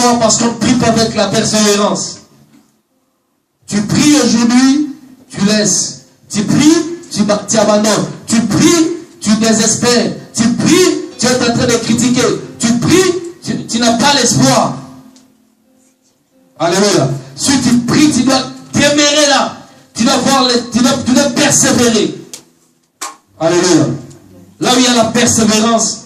Pourquoi? Parce qu'on ne prie pas avec la persévérance. Tu pries aujourd'hui, tu laisses. Tu pries, tu abandonnes. Tu pries, tu désespères. Tu pries, tu es en train de critiquer. Tu pries, tu n'as pas l'espoir. Alléluia. Si tu pries, tu dois demeurer là. Tu dois persévérer. Alléluia. Là où il y a la persévérance,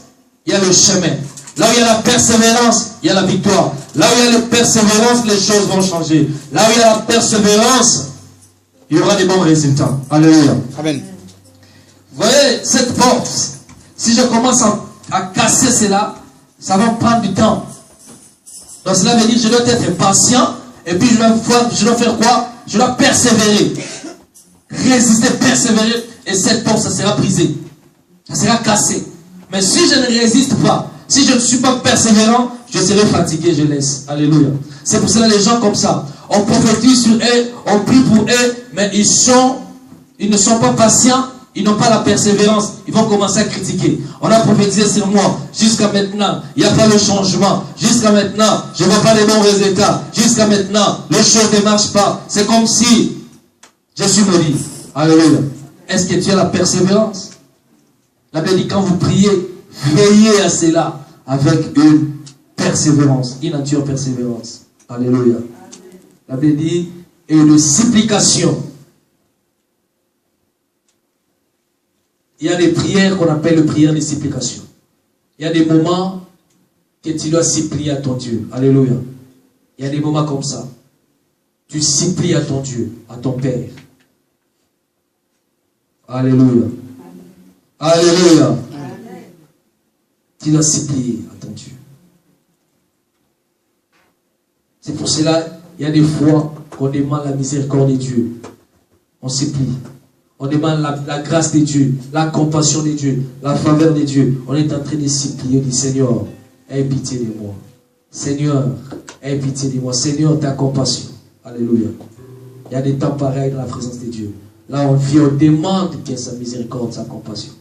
il y a le chemin. Là où il y a la persévérance, il y a la victoire. Là où il y a la persévérance, les choses vont changer. Là où il y a la persévérance, il y aura des bons résultats. Alléluia. Amen. Vous voyez, cette porte, si je commence à casser cela, ça va prendre du temps. Donc cela veut dire que je dois être patient, et puis je dois faire quoi? Je dois persévérer. Résister, persévérer, et cette porte, ça sera brisée. Ça sera cassé. Mais si je ne résiste pas, si je ne suis pas persévérant, je serai fatigué, je laisse. Alléluia. C'est pour cela les gens comme ça, on prophétise sur eux, on prie pour eux, mais ils ne sont pas patients, ils n'ont pas la persévérance, ils vont commencer à critiquer. On a prophétisé sur moi, jusqu'à maintenant, il n'y a pas de changement. Jusqu'à maintenant, je ne vois pas les bons résultats. Jusqu'à maintenant, les choses ne marchent pas. C'est comme si je suis maudit. Alléluia. Est-ce que tu as la persévérance? La Bible dit quand vous priez, veillez à cela avec une persévérance, une nature persévérance. Alléluia. La Bible dit et de supplication. Il y a des prières qu'on appelle les prières de supplication. Il y a des moments que tu dois supplier à ton Dieu. Alléluia. Il y a des moments comme ça. Tu supplies à ton Dieu, à ton Père. Alléluia. Alléluia. Amen. Tu dois supplier à ton Dieu. C'est pour cela, il y a des fois qu'on demande la miséricorde de Dieu. On supplie. On demande la grâce de Dieu, la compassion de Dieu, la faveur de Dieu. On est en train de supplier, on dit Seigneur, aie pitié de moi. Seigneur, aie pitié de moi. Seigneur, ta compassion. Alléluia. Il y a des temps pareils dans la présence de Dieu. Là, on vient, on demande qu'il y ait sa miséricorde, sa compassion.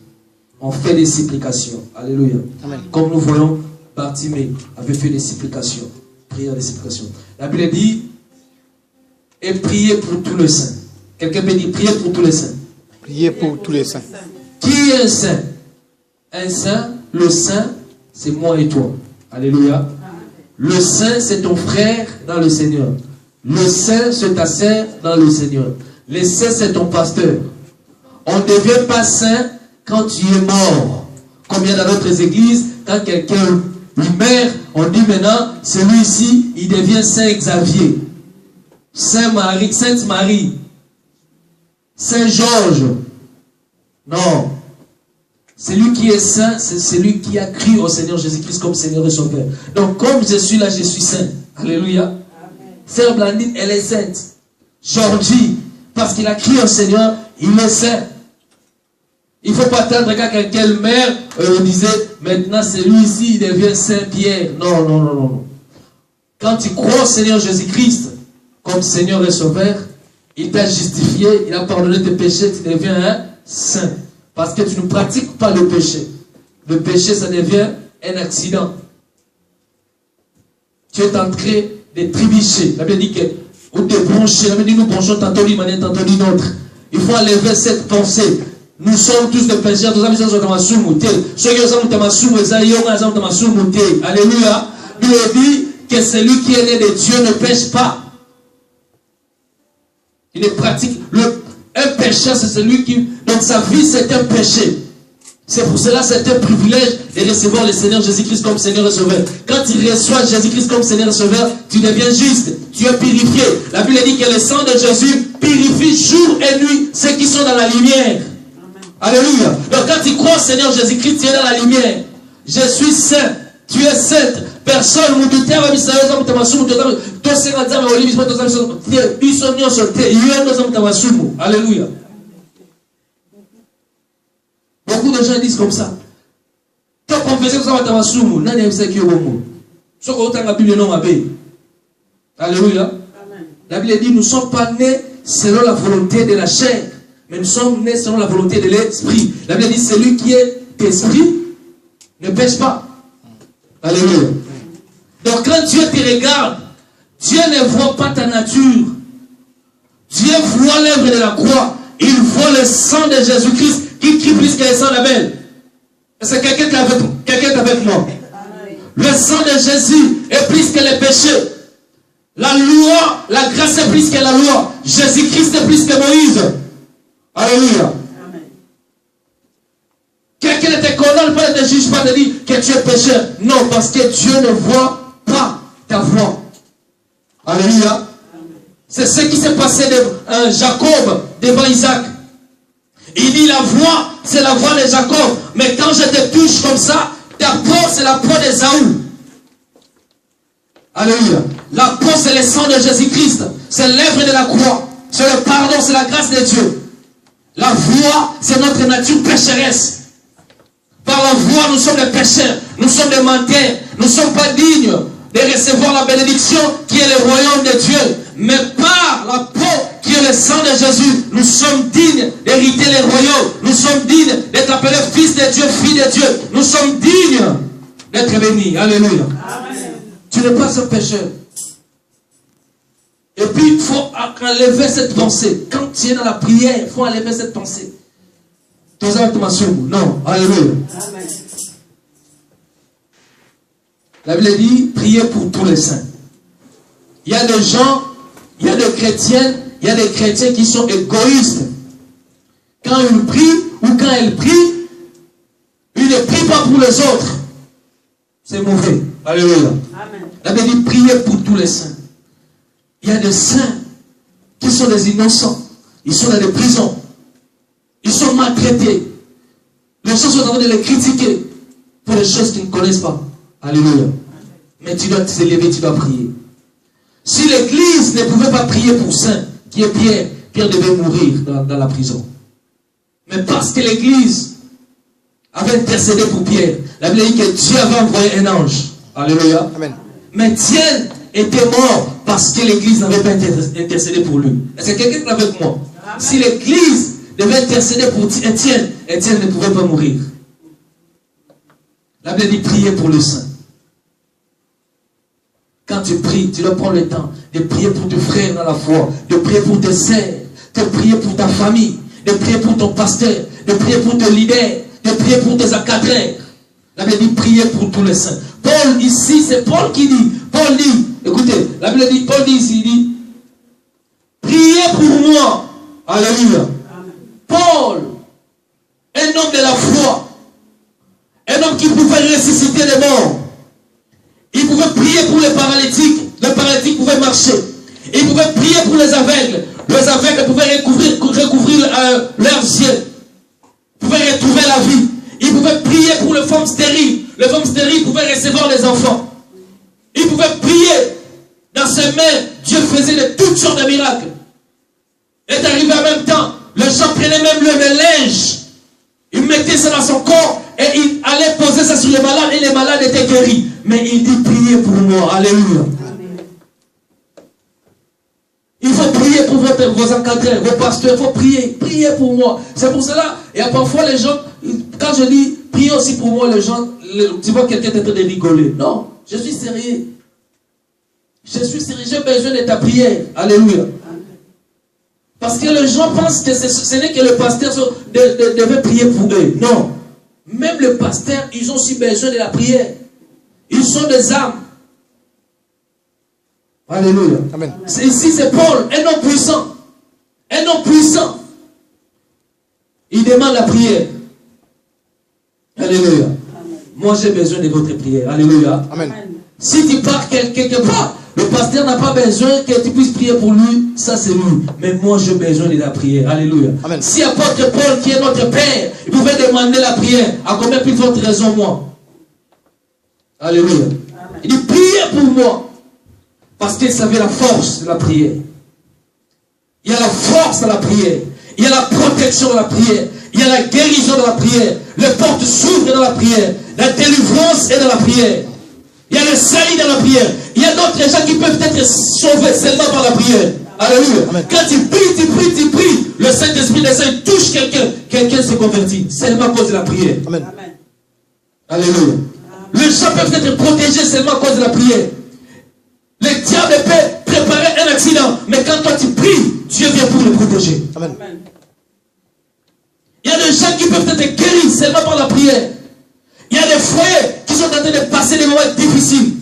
On fait des supplications. Alléluia. Amen. Comme nous voyons, Bartimée avait fait des supplications. Prière des supplications. La Bible dit, et priez pour tous les saints. Quelqu'un peut dire, priez pour tous les saints. Priez pour tous les saints. Qui est un saint? Un saint, le saint, c'est moi et toi. Alléluia. Le saint, c'est ton frère dans le Seigneur. Le saint, c'est ta sœur dans le Seigneur. Le saint, c'est ton pasteur. On ne devient pas saint quand tu es mort. Combien dans d'autres églises, quand quelqu'un lui meurt, on dit maintenant, celui-ci, il devient Saint Xavier, Sainte Marie, Saint Georges. Non. Celui qui est saint, c'est celui qui a cru au Seigneur Jésus-Christ comme Seigneur et Sauveur. Donc, comme je suis là, je suis saint. Alléluia. Sœur Blandine, elle est sainte. Georgie, parce qu'il a crié au Seigneur, il est saint. Il ne faut pas attendre quand quelqu'un meurt, on disait, maintenant celui-ci, il devient Saint-Pierre. Non, non, non, non. Quand tu crois au Seigneur Jésus-Christ comme Seigneur et Sauveur, il t'a justifié, il a pardonné tes péchés, tu deviens un saint. Parce que tu ne pratiques pas le péché. Le péché, ça devient un accident. Tu es en train de trébucher. La Bible dit que, ou de broncher, la Bible dit nous bronchons tantôt d'une manière, tantôt d'une autre. Il faut enlever cette pensée. Nous sommes tous des pécheurs. Alléluia. Nous dit que celui qui est né de Dieu ne pêche pas. Il ne pratique. Un pécheur, c'est celui qui... Donc sa vie, c'est un péché. C'est pour cela c'est un privilège de recevoir le Seigneur Jésus-Christ comme Seigneur et Sauveur. Quand tu reçois Jésus-Christ comme Seigneur et Sauveur, tu deviens juste. Tu es purifié. La Bible dit que le sang de Jésus purifie jour et nuit ceux qui sont dans la lumière. Alléluia. Donc quand tu crois au Seigneur Jésus-Christ, tu es dans la lumière. Je suis saint. Tu es sainte. Personne ne te tient à Alléluia. Beaucoup de gens disent comme ça. Quand on faisait ça, Alléluia. La Bible dit nous ne sommes pas nés selon la volonté de la chair, mais nous sommes nés selon la volonté de l'esprit. La Bible dit celui qui est d'esprit ne pêche pas. Alléluia. Donc quand Dieu te regarde, Dieu ne voit pas ta nature. Dieu voit l'œuvre de la croix. Il voit le sang de Jésus-Christ qui crie plus que le sang d'Abel. Est-ce que quelqu'un est avec moi? Le sang de Jésus est plus que les péchés. La loi, la grâce est plus que la loi. Jésus-Christ est plus que Moïse. Alléluia. Quelqu'un ne te condamne pas, ne te juge pas, ne dit que tu es pécheur. Non, parce que Dieu ne voit pas ta voix. Alléluia. C'est ce qui s'est passé de Jacob devant Isaac. Il dit la voix, c'est la voix de Jacob. Mais quand je te touche comme ça, ta peau, c'est la peau d'Ésaü. Alléluia. La peau, c'est le sang de Jésus-Christ. C'est l'œuvre de la croix. C'est le pardon, c'est la grâce de Dieu. La voix, c'est notre nature pécheresse. Par la voix, nous sommes des pécheurs. Nous sommes des menteurs. Nous ne sommes pas dignes de recevoir la bénédiction qui est le royaume de Dieu. Mais par la peau qui est le sang de Jésus, nous sommes dignes d'hériter le royaume. Nous sommes dignes d'être appelés fils de Dieu, fille de Dieu. Nous sommes dignes d'être bénis. Alléluia. Amen. Tu n'es pas un pécheur. Et puis il faut enlever cette pensée. Quand tu es dans la prière, il faut enlever cette pensée. Non, alléluia. Amen. La Bible dit, priez pour tous les saints. Il y a des gens, il y a des chrétiennes, il y a des chrétiens qui sont égoïstes. Quand ils prient, ou quand elles prient, ils ne prient pas pour les autres. C'est mauvais. Alléluia. Amen. La Bible dit, priez pour tous les saints. Il y a des saints qui sont des innocents. Ils sont dans des prisons. Ils sont maltraités. Les gens sont en train de les critiquer pour des choses qu'ils ne connaissent pas. Alléluia. Mais tu dois te lever, tu dois prier. Si l'église ne pouvait pas prier pour Saint, qui est Pierre, Pierre devait mourir dans la prison. Mais parce que l'église avait intercédé pour Pierre, la Bible dit que Dieu avait envoyé un ange. Alléluia. Amen. Mais Étienne était mort parce que l'église n'avait pas intercédé pour lui. Est-ce que quelqu'un est avec moi? Amen. Si l'église devait intercéder pour Étienne, Étienne ne pouvait pas mourir. La Bible dit prier pour le saint. Quand tu pries, tu dois prendre le temps de prier pour tes frères dans la foi, de prier pour tes sœurs, de prier pour ta famille, de prier pour ton pasteur, de prier pour tes leaders, de prier pour tes encadreurs. La Bible dit prier pour tous les saints. Paul ici, c'est Paul qui dit. Paul dit, écoutez, la Bible dit, Paul dit ici, il dit, priez pour moi. Alléluia. Paul, un homme de la foi, un homme qui pouvait ressusciter les morts. Il pouvait prier pour les paralytiques pouvaient marcher. Il pouvait prier pour les aveugles pouvaient recouvrir leurs yeux, pouvaient retrouver la vie. Il pouvait prier pour les femmes stériles pouvaient recevoir les enfants. Il pouvait prier dans ses mains. Dieu faisait de toutes sortes de miracles. Est arrivé en même temps. Les gens prenaient même le linge. Il mettait ça dans son corps et il allait poser ça sur les malades et les malades étaient guéris. Mais il dit priez pour moi. Alléluia. Amen. Il faut prier pour vos encadreurs, vos pasteurs. Il faut prier. Priez pour moi. C'est pour cela. Et parfois les gens, quand je dis priez aussi pour moi, les gens, tu vois quelqu'un est en train de rigoler. Non, je suis sérieux. Je suis sérieux. J'ai besoin de ta prière. Alléluia. Parce que les gens pensent que ce n'est que le pasteur devait prier pour eux. Non. Même le pasteur, ils ont aussi besoin de la prière. Ils sont des âmes. Alléluia. Amen. Ici, c'est Paul, un homme puissant. Un homme puissant. Il demande la prière. Alléluia. Amen. Moi, j'ai besoin de votre prière. Alléluia. Amen. Si tu pars quelque part, le pasteur n'a pas besoin que tu puisses prier pour lui. Ça, c'est lui. Mais moi, j'ai besoin de la prière. Alléluia. Amen. Si apôtre Paul, qui est notre Père, il pouvait demander la prière, à combien plus votre raison, moi? Alléluia. Amen. Il dit, priez pour moi. Parce qu'il savait la force de la prière. Il y a la force de la prière. Il y a la protection de la prière. Il y a la guérison de la prière. Les portes s'ouvrent dans la prière. La délivrance est dans la prière. Il y a le salut dans la prière. Il y a d'autres gens qui peuvent être sauvés seulement par la prière. Alléluia. Amen. Quand tu pries, le Saint-Esprit descend, touche quelqu'un. Quelqu'un se convertit. Seulement à cause de la prière. Amen. Alléluia. Les gens peuvent être protégés seulement à cause de la prière. capable de préparer un accident. Mais quand toi tu pries, Dieu vient pour le protéger. Amen. Il y a des gens qui peuvent être guéris seulement par la prière. Il y a des foyers qui sont en train de passer des moments difficiles.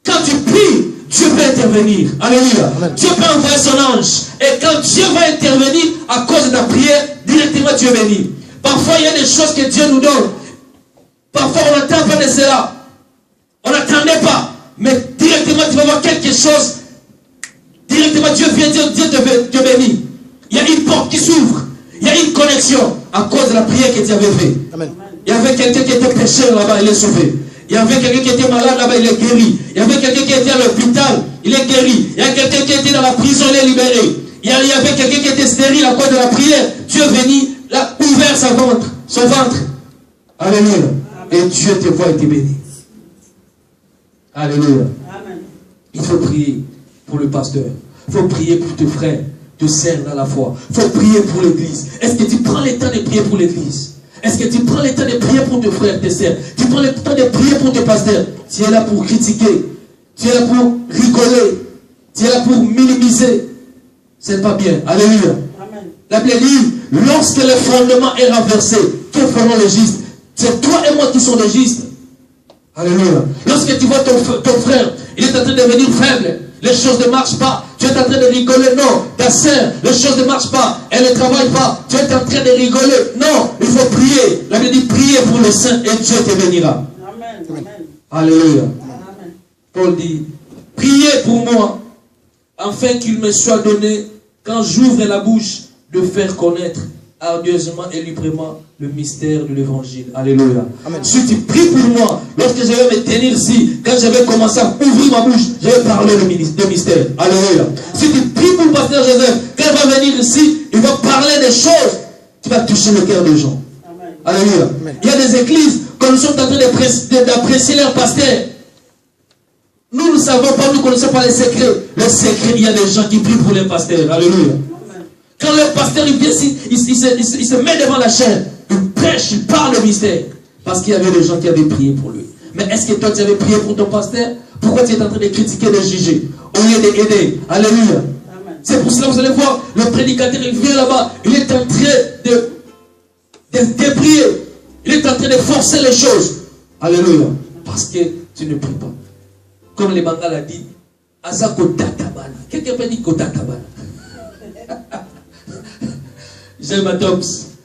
Quand tu pries, Dieu peut intervenir. Alléluia. Amen. Dieu peut envoyer son ange. Et quand Dieu va intervenir à cause de ta prière, directement Dieu bénit. Parfois, il y a des choses que Dieu nous donne. Parfois, on n'attend pas de cela. On n'attendait pas. Mais directement, tu vas voir quelque chose. Directement, Dieu vient dire, Dieu te bénit. Il y a une porte qui s'ouvre. Il y a une connexion à cause de la prière que tu avais faite. Amen. Il y avait quelqu'un qui était pécheur là-bas, il est sauvé. Il y avait quelqu'un qui était malade là-bas, il est guéri. Il y avait quelqu'un qui était à l'hôpital, il est guéri. Il y a quelqu'un qui était dans la prison, il est libéré. Il y avait quelqu'un qui était stérile à cause de la prière. Dieu est venu, a ouvert son ventre. Alléluia. Et Dieu te voit et te bénit. Alléluia. Amen. Il faut prier pour le pasteur. Il faut prier pour tes frères, tes sœurs dans la foi. Il faut prier pour l'église. Est-ce que tu prends le temps de prier pour l'église? Est-ce que tu prends le temps de prier pour tes frères, tes sœurs? Tu prends le temps de prier pour tes pasteurs? Tu es là pour critiquer. Tu es là pour rigoler. Tu es là pour minimiser. C'est pas bien. Alléluia. Amen. La Bible dit, lorsque le fondement est renversé, que feront les justes? C'est toi et moi qui sommes les justes. Alléluia. Lorsque tu vois ton frère, il est en train de devenir faible, les choses ne marchent pas, tu es en train de rigoler. Non, ta sœur, les choses ne marchent pas, elle ne travaille pas, tu es en train de rigoler. Non, il faut prier. La Bible dit, priez pour les saints et Dieu te bénira. Amen. Amen. Alléluia. Amen. Paul dit, priez pour moi, afin qu'il me soit donné, quand j'ouvre la bouche, de faire connaître ardieusement et librement le mystère de l'évangile. Alléluia. Amen. Si tu pries pour moi, lorsque je vais me tenir ici, quand je vais commencer à ouvrir ma bouche, je vais parler de mystère. Alléluia. Si tu pries pour le pasteur Joseph, quand il va venir ici, il va parler des choses, tu vas toucher le cœur des gens. Amen. Alléluia. Amen. Il y a des églises, quand nous sommes en train d'apprécier leurs pasteurs, nous ne savons pas, nous ne connaissons pas les secrets. Les secrets, il y a des gens qui prient pour les pasteurs. Alléluia. Quand le pasteur il vient, il se met devant la chaîne, il prêche, il parle de mystère. Parce qu'il y avait des gens qui avaient prié pour lui. Mais est-ce que toi tu avais prié pour ton pasteur? Pourquoi tu es en train de critiquer, de juger, au lieu d'aider? Alléluia. C'est pour cela que vous allez voir, le prédicateur il vient là-bas, il est en train de prier. Il est en train de forcer les choses. Alléluia. Parce que tu ne pries pas. Comme les Bengales a dit, Asa Kotatabana. Quelqu'un peut dire Kotatabana. J'aime ma tops.